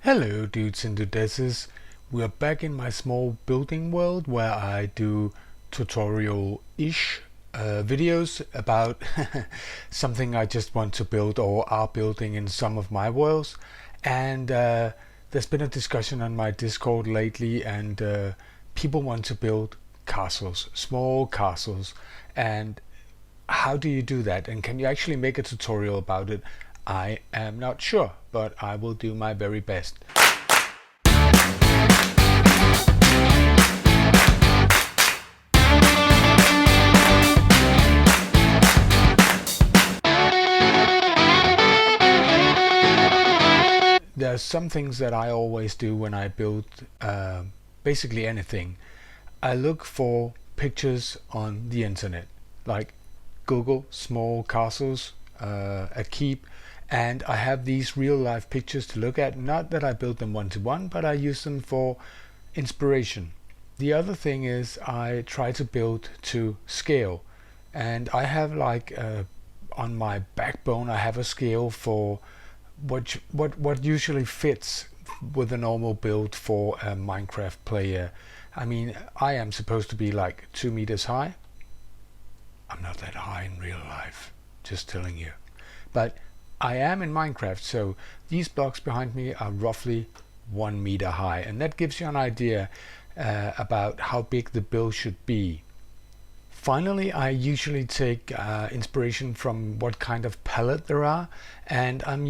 Hello dudes and dudeses, we're back in my small building world where I do tutorial-ish videos about something I just want to build or are building in some of my worlds. And there's been a discussion on my Discord lately, and people want to build castles, small castles. And how do you do that, and can you actually make a tutorial about it? I am not sure, but I will do my very best. There are some things that I always do when I build basically anything. I look for pictures on the internet, like Google small castles, a keep, and I have these real life pictures to look at. Not that I build them one to one, but I use them for inspiration. The other thing is I try to build to scale, and I have like on my backbone I have a scale for what usually fits with a normal build for a Minecraft player. I mean, I am supposed to be like 2 meters high. I'm not that high in real life, just telling you. But I am in Minecraft, so these blocks behind me are roughly 1 meter high, and that gives you an idea about how big the build should be. Finally, I usually take inspiration from what kind of palette there are, and I'm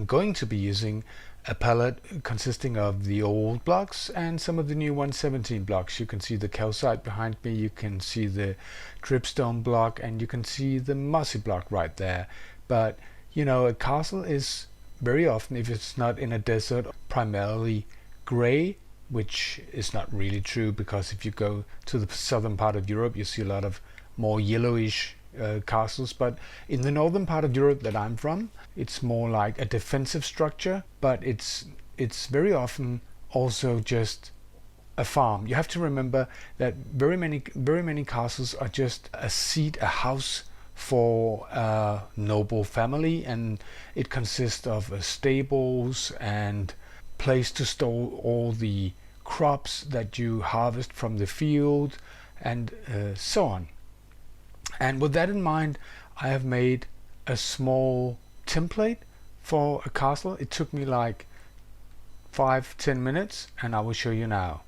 going to be using a palette consisting of the old blocks and some of the new 117 blocks. You can see the calcite behind me, you can see the dripstone block, and you can see the mossy block right there. But you know, a castle is very often, if it's not in a desert, primarily gray, which is not really true, because if you go to the southern part of Europe you see a lot of more yellowish castles. But in the northern part of Europe that I'm from, it's more like a defensive structure, but it's very often also just a farm. You have to remember that very many castles are just a seat, a house for a noble family, and it consists of stables and place to store all the crops that you harvest from the field, and so on. And with that in mind, I have made a small template for a castle. It took me like 5-10 minutes, and I will show you now.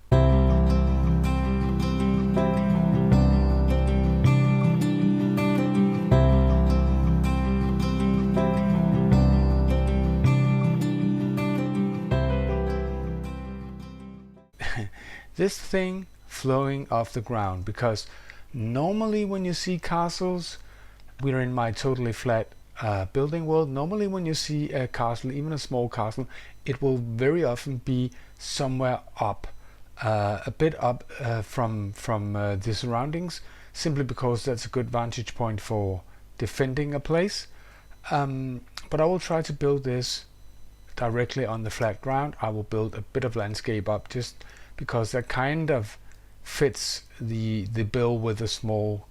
This thing flowing off the ground, because normally when you see castles, we're in my totally flat building world. Normally when you see a castle, even a small castle, it will very often be somewhere up, a bit up from the surroundings, simply because that's a good vantage point for defending a place. But I will try to build this directly on the flat ground. I will build a bit of landscape up, just because that kind of fits the bill with a small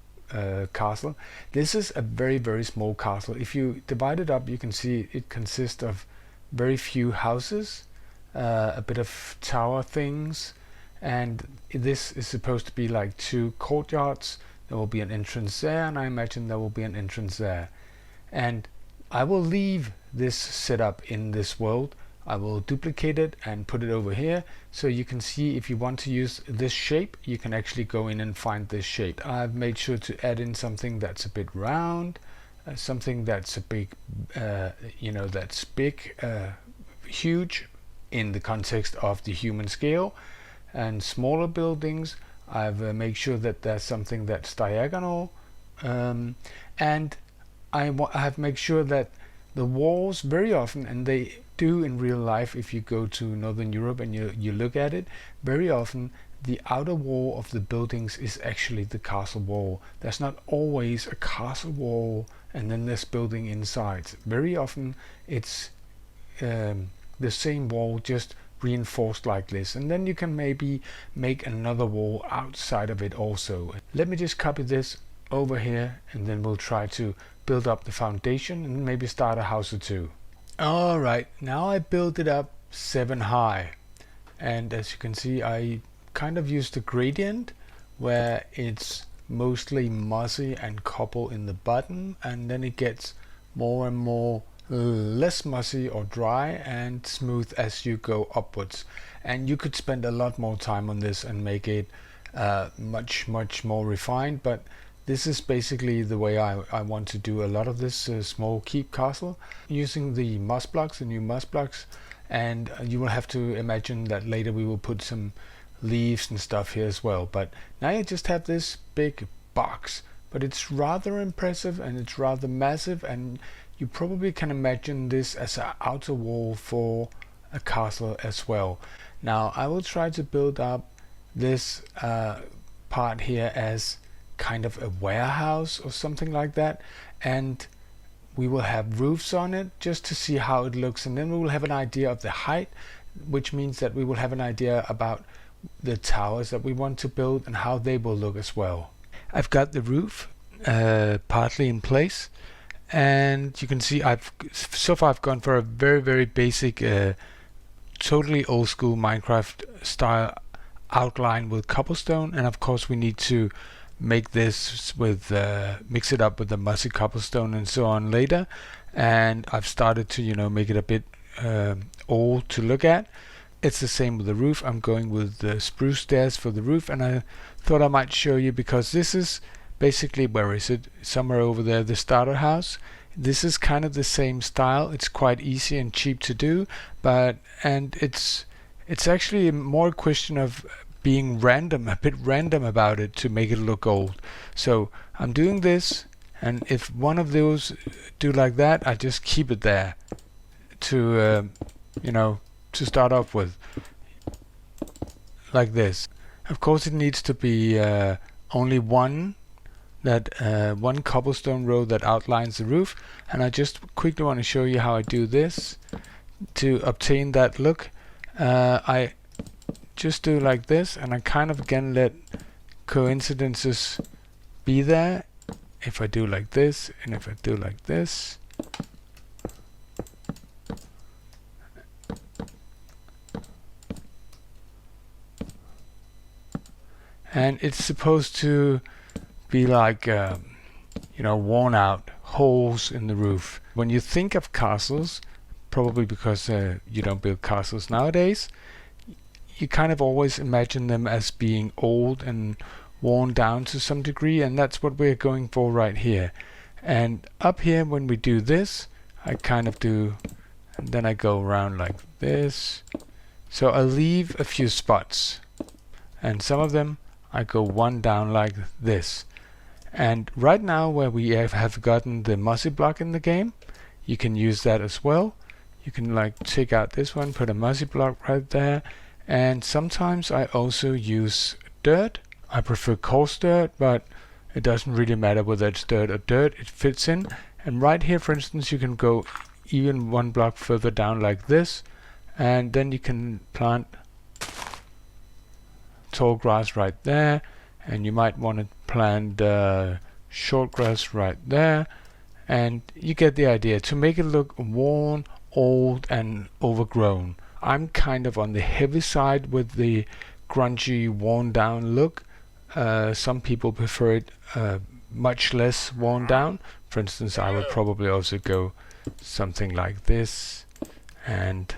castle. This is a very small castle. If you divide it up, you can see it consists of very few houses, a bit of tower things, and this is supposed to be like 2 courtyards. There will be an entrance there, and I imagine there will be an entrance there. And I will leave this setup in this world. I will duplicate it and put it over here, so you can see if you want to use this shape, you can actually go in and find this shape. I've made sure to add in something that's a bit round, something that's a big, that's big, huge in the context of the human scale, and smaller buildings. I've made sure that there's something that's diagonal, and I have made sure that the walls very often, and they do in real life, if you go to Northern Europe and you look at it, very often the outer wall of the buildings is actually the castle wall. There's not always a castle wall and then this building inside. Very often it's the same wall, just reinforced like this, and then you can maybe make another wall outside of it also. Let me just copy this over here, and then we'll try to build up the foundation and maybe start a house or two. Alright, now I built it up 7 high. And as you can see, I kind of used a gradient where it's mostly mossy and cobble in the bottom, and then it gets more and more less mossy or dry and smooth as you go upwards. And you could spend a lot more time on this and make it much more refined, but this is basically the way I want to do a lot of this small keep castle using the moss blocks, the new moss blocks. And you will have to imagine that later we will put some leaves and stuff here as well. But now you just have this big box, but it's rather impressive and it's rather massive, and you probably can imagine this as an outer wall for a castle as well. Now I will try to build up this part here as kind of a warehouse or something like that, and we will have roofs on it just to see how it looks, and then we will have an idea of the height, which means that we will have an idea about the towers that we want to build and how they will look as well. I've got the roof partly in place, and you can see so far I've gone for a very basic totally old school Minecraft style outline with cobblestone, and of course we need to make this with mix it up with the mossy cobblestone and so on later. And I've started to make it a bit old to look at. It's the same with the roof. I'm going with the spruce stairs for the roof, and I thought I might show you because this is basically, where is it, somewhere over there, the starter house. This is kind of the same style. It's quite easy and cheap to do, and it's actually more a question of being random, a bit random about it to make it look old. So I'm doing this, and if one of those do like that, I just keep it there to to start off with, like this. Of course it needs to be only one cobblestone row that outlines the roof, and I just quickly want to show you how I do this to obtain that look. I just do like this, and I kind of again let coincidences be there. If I do like this, and if I do like this, and it's supposed to be like worn out holes in the roof. When you think of castles, probably because you don't build castles nowadays, you kind of always imagine them as being old and worn down to some degree, and that's what we're going for right here. And up here, when we do this, I kind of do, and then I go around like this. So I leave a few spots, and some of them I go one down like this. And right now, where we have gotten the mossy block in the game, you can use that as well. You can like take out this one, put a mossy block right there. And sometimes I also use dirt. I prefer coarse dirt, but it doesn't really matter whether it's dirt or dirt, it fits in. And right here, for instance, you can go even one block further down like this, and then you can plant tall grass right there, and you might want to plant short grass right there, and you get the idea, to make it look worn, old and overgrown. I'm kind of on the heavy side with the grungy, worn down look. Some people prefer it much less worn down. For instance, I would probably also go something like this and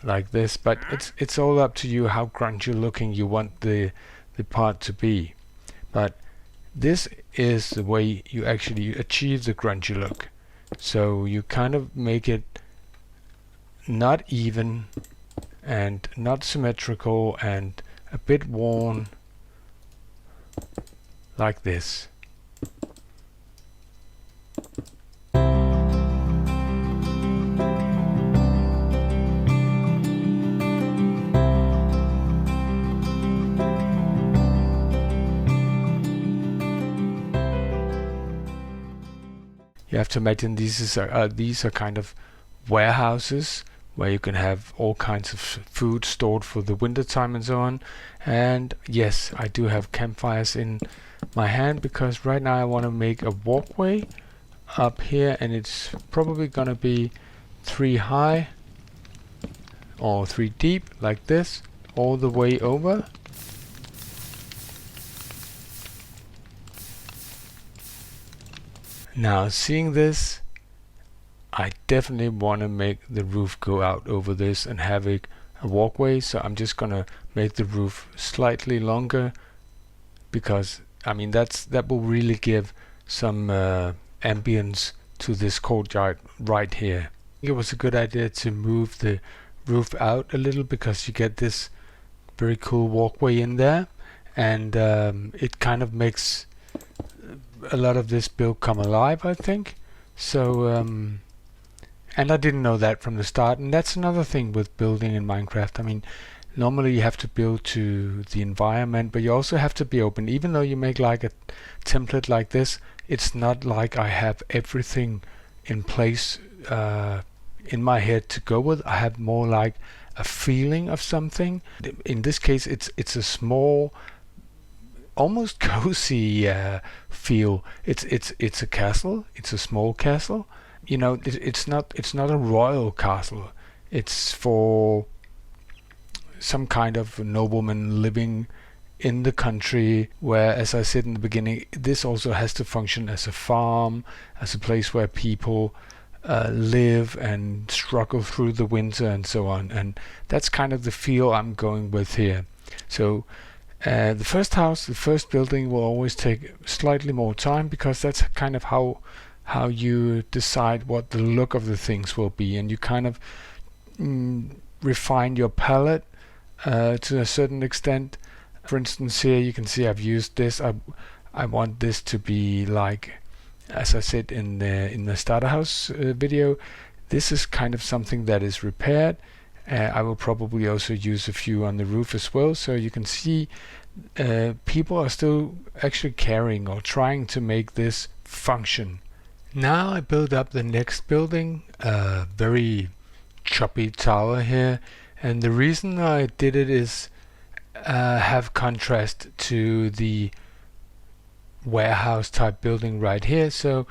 like this, but it's all up to you how grungy looking you want the part to be. But this is the way you actually achieve the grungy look. So you kind of make it not even and not symmetrical and a bit worn like this. You have to imagine these are kind of warehouses where you can have all kinds of food stored for the winter time and so on. And yes, I do have campfires in my hand because right now I want to make a walkway up here, and it's probably gonna be 3 high or 3 deep like this all the way over. Now seeing this, I definitely want to make the roof go out over this and have a walkway, so I'm just gonna make the roof slightly longer, because I mean that will really give some ambience to this courtyard right here. I think it was a good idea to move the roof out a little, because you get this very cool walkway in there, and it kind of makes a lot of this build come alive, I think. So and I didn't know that from the start, and that's another thing with building in Minecraft. I mean, normally you have to build to the environment, but you also have to be open. Even though you make like a template like this, it's not like I have everything in place in my head to go with. I have more like a feeling of something. In this case, it's a small, almost cozy feel. It's a castle. It's a small castle. You know, it's not a royal castle. It's for some kind of nobleman living in the country, where, as I said in the beginning, this also has to function as a farm, as a place where people live and struggle through the winter and so on. And that's kind of the feel I'm going with here. So the first house, the first building, will always take slightly more time, because that's kind of how you decide what the look of the things will be, and you kind of refine your palette to a certain extent. For instance, here you can see I've used this. I want this to be like, as I said in the starter house video, this is kind of something that is repaired. I will probably also use a few on the roof as well, so you can see people are still actually caring or trying to make this function. Now I build up the next building, a very choppy tower here, and the reason I did it is have contrast to the warehouse type building right here. So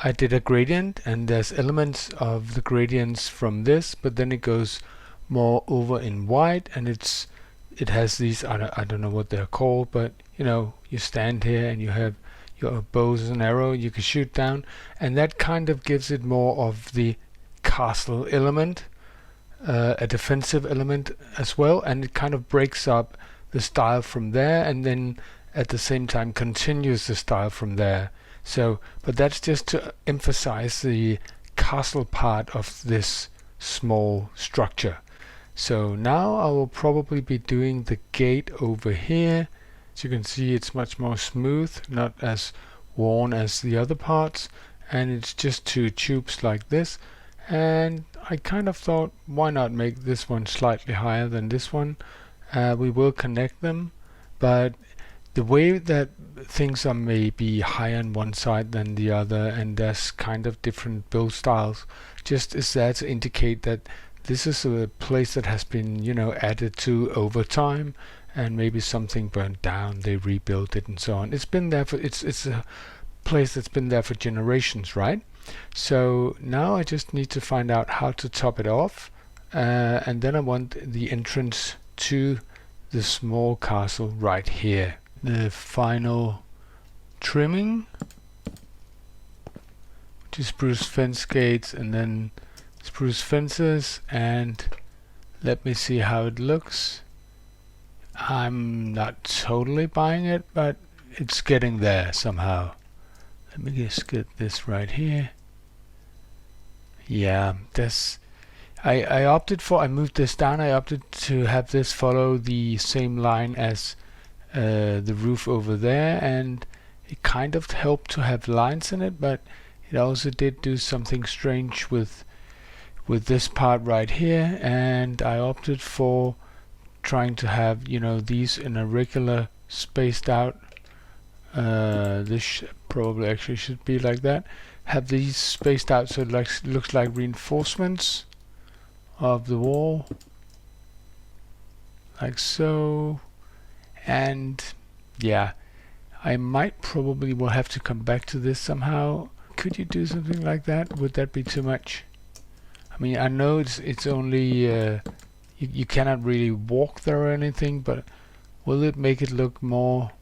I did a gradient, and there's elements of the gradients from this, but then it goes more over in white, and it has these, I don't know what they're called, but you know, you stand here and you have your bows and arrow you can shoot down, and that kind of gives it more of the castle element, a defensive element as well, and it kind of breaks up the style from there, and then at the same time continues the style from there. So, but that's just to emphasize the castle part of this small structure. So now I will probably be doing the gate over here. As you can see, it's much more smooth, not as worn as the other parts, and it's just 2 tubes like this. And I kind of thought, why not make this one slightly higher than this one? We will connect them, but the way that things are maybe higher on one side than the other, and there's kind of different build styles, just is there to indicate that this is a place that has been, you know, added to over time, and maybe something burned down, they rebuilt it and so on. It's been there for, it's a place that's been there for generations, right? So now I just need to find out how to top it off, and then I want the entrance to the small castle right here. The final trimming, which is spruce fence gates and then spruce fences, and let me see how it looks. I'm not totally buying it, but it's getting there somehow. Let me just get this right here. Yeah, this I opted for, I moved this down, I opted to have this follow the same line as the roof over there, and it kind of helped to have lines in it, but it also did do something strange with this part right here, and I opted for trying to have, you know, these in a regular spaced out. This probably actually should be like that. Have these spaced out so it looks like reinforcements of the wall, like so. And yeah, I might probably will have to come back to this somehow. Could you do something like that? Would that be too much? I mean, I know it's only You cannot really walk there or anything, but will it make it look more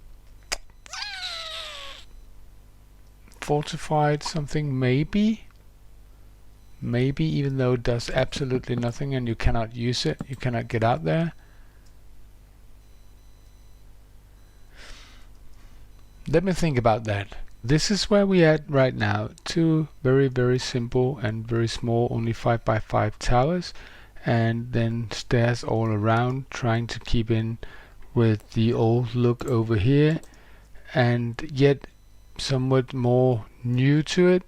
fortified something? Maybe, even though it does absolutely nothing and you cannot use it, you cannot get out there. Let me think about that. This is where we at right now. Two very simple and very small, only 5 by 5 towers, and then stairs all around, trying to keep in with the old look over here, and yet somewhat more new to it.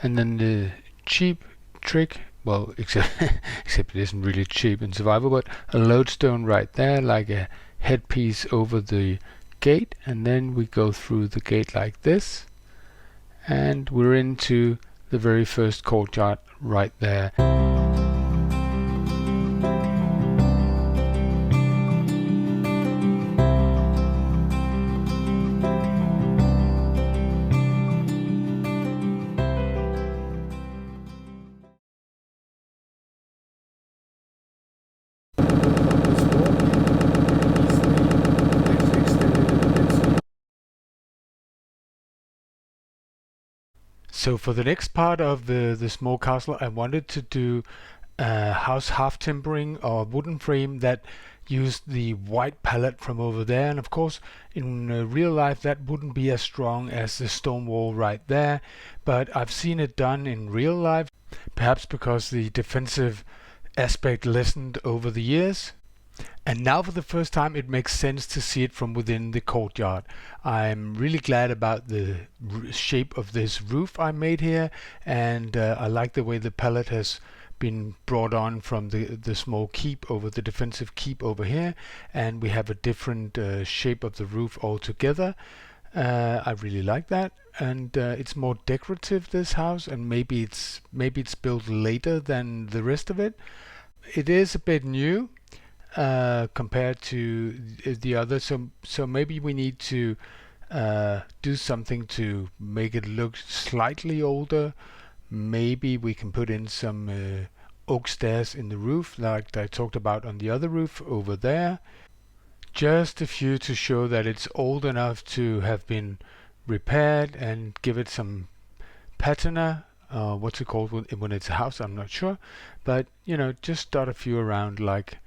And then the cheap trick, well, except it isn't really cheap in survival, but a lodestone right there, like a headpiece over the gate, and then we go through the gate like this, and we're into the very first courtyard right there. So for the next part of the small castle, I wanted to do a house half timbering or wooden frame that used the white palette from over there, and of course in real life that wouldn't be as strong as the stone wall right there, but I've seen it done in real life, perhaps because the defensive aspect lessened over the years. And now for the first time it makes sense to see it from within the courtyard. I'm really glad about the shape of this roof I made here, and I like the way the palette has been brought on from the small keep over the defensive keep over here, and we have a different shape of the roof altogether. I really like that, and it's more decorative, this house, and maybe it's built later than the rest of it. It is a bit new compared to the others, so maybe we need to do something to make it look slightly older. Maybe we can put in some oak stairs in the roof like I talked about on the other roof over there. Just a few to show that it's old enough to have been repaired, and give it some patina. What's it called when it's a house? I'm not sure, but just dot a few around like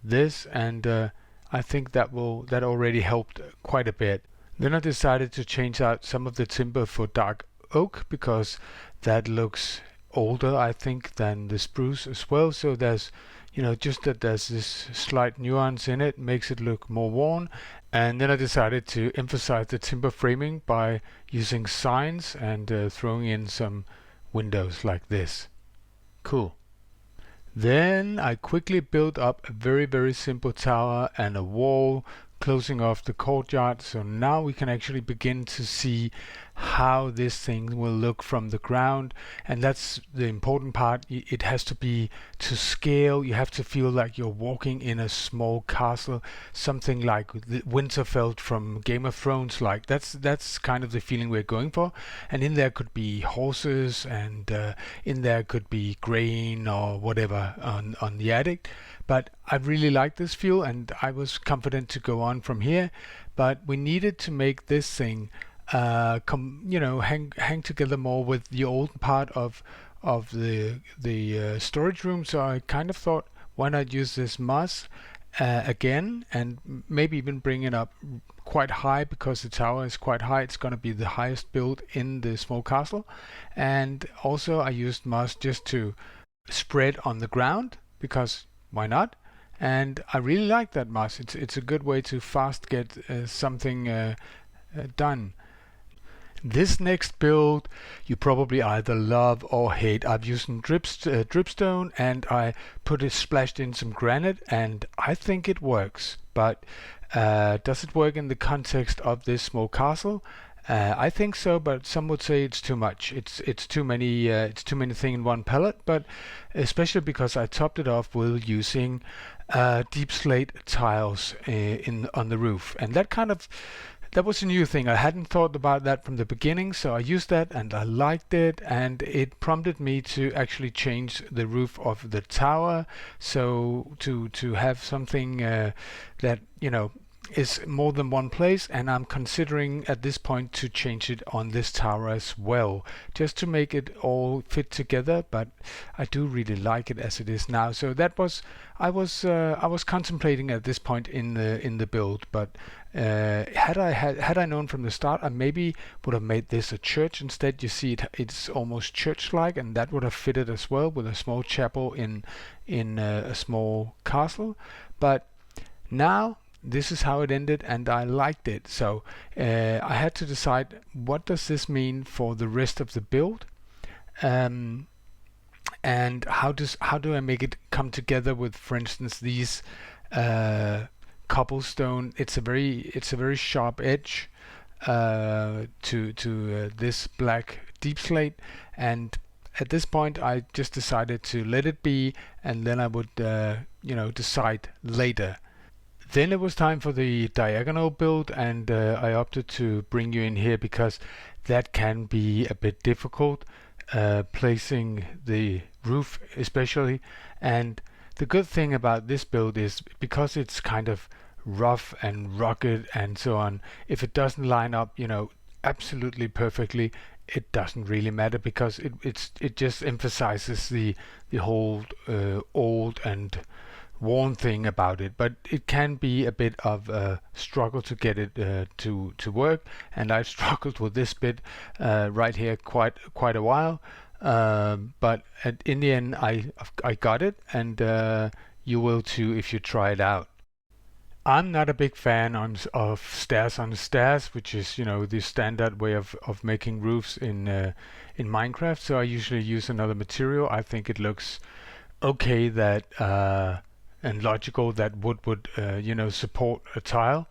this, and I think that already helped quite a bit. Then I decided to change out some of the timber for dark oak, because that looks older, I think, than the spruce as well. So there's just that there's this slight nuance in it, makes it look more worn. And then I decided to emphasize the timber framing by using signs and throwing in some windows like this. Cool. Then I quickly built up a very simple tower and a wall closing off the courtyard, so now we can actually begin to see how this thing will look from the ground. And that's the important part. It has to be to scale. You have to feel like you're walking in a small castle, something like the Winterfell from Game of Thrones. Like that's kind of the feeling we're going for. And in there could be horses, and in there could be grain or whatever on the attic. But I really like this feel, and I was confident to go on from here. But we needed to make this thing hang together more with the old part of the storage room. So I kind of thought, why not use this moss again, and maybe even bring it up quite high, because the tower is quite high. It's going to be the highest build in the small castle. And also I used moss just to spread on the ground, because why not? And I really like that moss. It's a good way to fast get something done. This next build you probably either love or hate. I've used some dripstone, and I splashed in some granite, and I think it works. But does it work in the context of this small castle? I think so, but some would say it's too much. It's too many things in one palette. But especially because I topped it off with using deep slate tiles on the roof, and that kind of That was a new thing. I hadn't thought about that from the beginning, so I used that and I liked it, and it prompted me to actually change the roof of the tower, so to have something that is more than one place, and I'm considering at this point to change it on this tower as well, just to make it all fit together. But I do really like it as it is now. So that was I was contemplating at this point in the build, but had I known from the start, I maybe would have made this a church instead. You see, it's almost church-like, and that would have fitted as well with a small chapel in a small castle. But now this is how it ended, and I liked it. So I had to decide, what does this mean for the rest of the build, and how do I make it come together with, for instance, these cobblestone. It's a very sharp edge to this black deep slate, and at this point I just decided to let it be, and then I would decide later. Then it was time for the diagonal build, and I opted to bring you in here because that can be a bit difficult, placing the roof especially. And the good thing about this build is, because it's kind of rough and rugged and so on, if it doesn't line up absolutely perfectly, it doesn't really matter, because it just emphasizes the whole old and worn thing about it. But it can be a bit of a struggle to get it to work, and I've struggled with this bit right here quite a while, but in the end I got it, and you will too if you try it out. I'm not a big fan of stairs on stairs, which is the standard way of making roofs in Minecraft. So I usually use another material. I think it looks okay that and logical that wood would support a tile.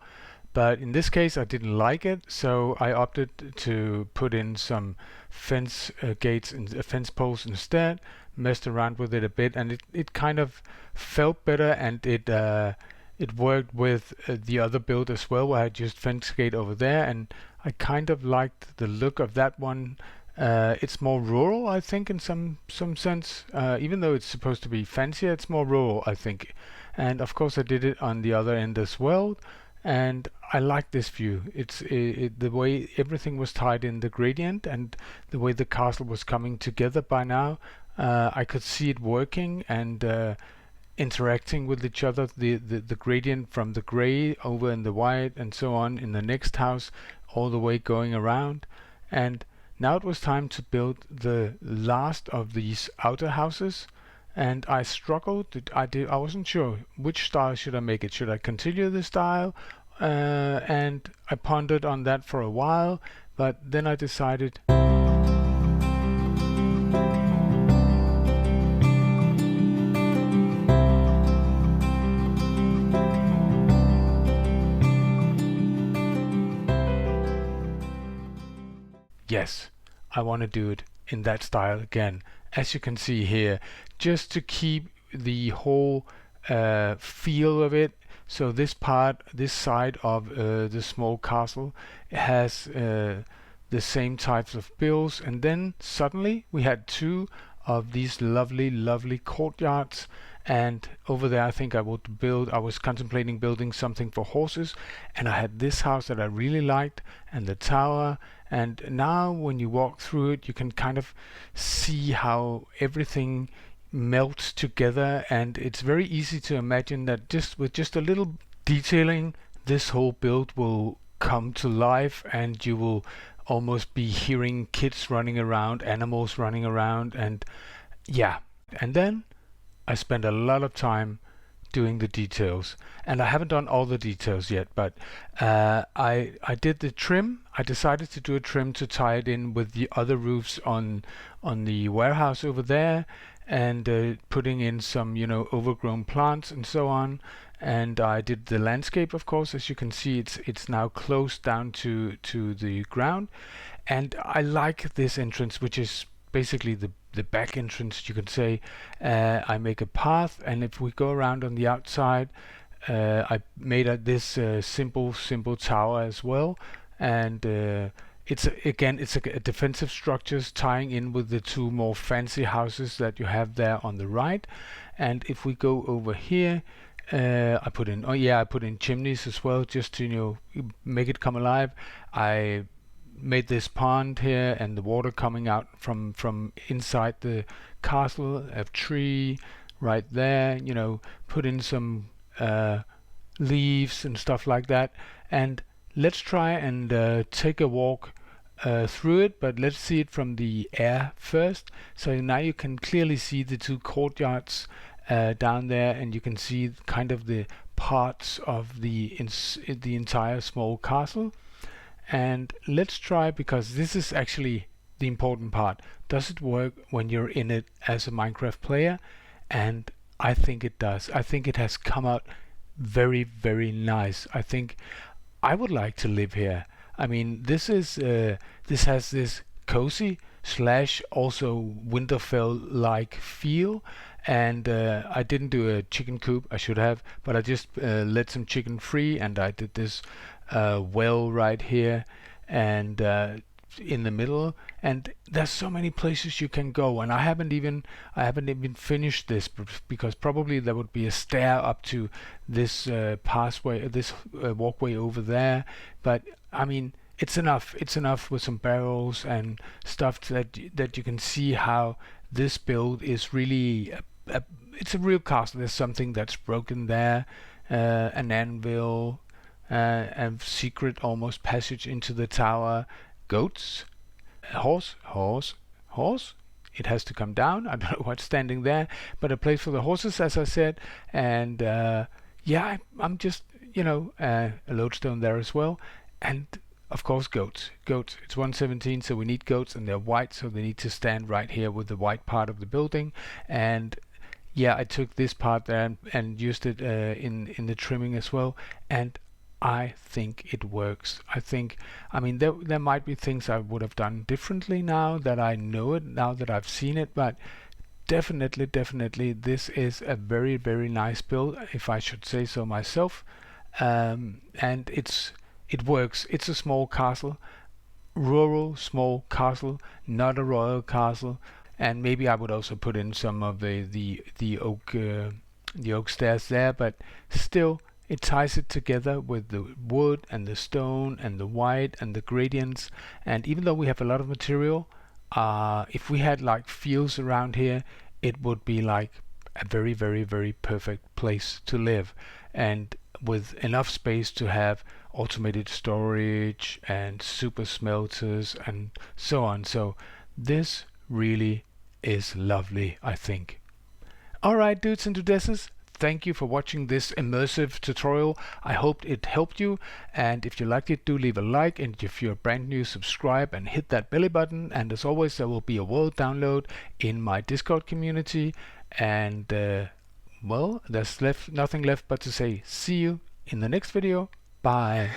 But in this case I didn't like it, so I opted to put in some fence gates and fence posts instead, messed around with it a bit, and it kind of felt better, and it worked with the other build as well, where I just fence gate over there, and I kind of liked the look of that one. It's more rural, I think, in some sense. Even though it's supposed to be fancier, it's more rural, I think. And of course I did it on the other end as well, and I like this view. The way everything was tied in the gradient, and the way the castle was coming together by now. I could see it working and interacting with each other. The gradient from the gray over in the white and so on in the next house, all the way going around. And now it was time to build the last of these outer houses, and I struggled. I wasn't sure which style should I make it. Should I continue the style? And I pondered on that for a while, but then I decided. Yes, I want to do it in that style again, as you can see here, just to keep the whole feel of it. So this side of the small castle has the same types of builds, and then suddenly we had two of these lovely courtyards. And over there I think I was contemplating building something for horses, and I had this house that I really liked, and the tower. And now when you walk through it, you can kind of see how everything melts together, and it's very easy to imagine that with just a little detailing, this whole build will come to life, and you will almost be hearing kids running around, animals running around, and yeah. And then I spent a lot of time doing the details, and I haven't done all the details yet, but I did the trim. I decided to do a trim to tie it in with the other roofs on the warehouse over there, and putting in some overgrown plants and so on. And I did the landscape, of course. As you can see, it's now close down to the ground, and I like this entrance, which is basically the back entrance, you could say. I make a path, and if we go around on the outside, I made this simple tower as well, and it's a defensive structures tying in with the two more fancy houses that you have there on the right. And if we go over here, I put in chimneys as well, just to make it come alive. I made this pond here and the water coming out from inside the castle. A tree right there, put in some leaves and stuff like that. And let's try and take a walk through it, but let's see it from the air first. So now you can clearly see the two courtyards down there, and you can see kind of the parts of the entire small castle. And let's try, because this is actually the important part. Does it work when you're in it as a Minecraft player? And I think it does. I think it has come out very, very nice. I think I would like to live here. I mean, this has this cozy slash also Winterfell-like feel. And I didn't do a chicken coop. I should have, but I just let some chicken free, and I did this well right here, and in the middle. And there's so many places you can go, and I haven't even finished this, because probably there would be a stair up to this pathway, this walkway over there. But I mean, it's enough with some barrels and stuff that you can see how this build is really it's a real castle. There's something that's broken there, an anvil, a secret almost passage into the tower, goats, horse. It has to come down. I don't know what's standing there, but a place for the horses, as I said. And I'm just a lodestone there as well. And of course, goats. It's 117, so we need goats, and they're white, so they need to stand right here with the white part of the building. And yeah, I took this part there and used it in the trimming as well, and I think it works. I mean, there might be things I would have done differently now that I know it, now that I've seen it, but definitely this is a very, very nice build, if I should say so myself. And it works. It's a small castle, rural small castle, not a royal castle. And maybe I would also put in some of the oak stairs there, but still it ties it together with the wood and the stone and the white and the gradients. And even though we have a lot of material, if we had like fields around here, it would be like a very, very, very perfect place to live, and with enough space to have automated storage and super smelters and so on. So this really is lovely, I think. Alright, dudes and dudesses, thank you for watching this immersive tutorial. I hope it helped you, and if you liked it, do leave a like, and if you're brand new, subscribe and hit that belly button. And as always, there will be a world download in my Discord community. And well, there's nothing left but to say see you in the next video. Bye.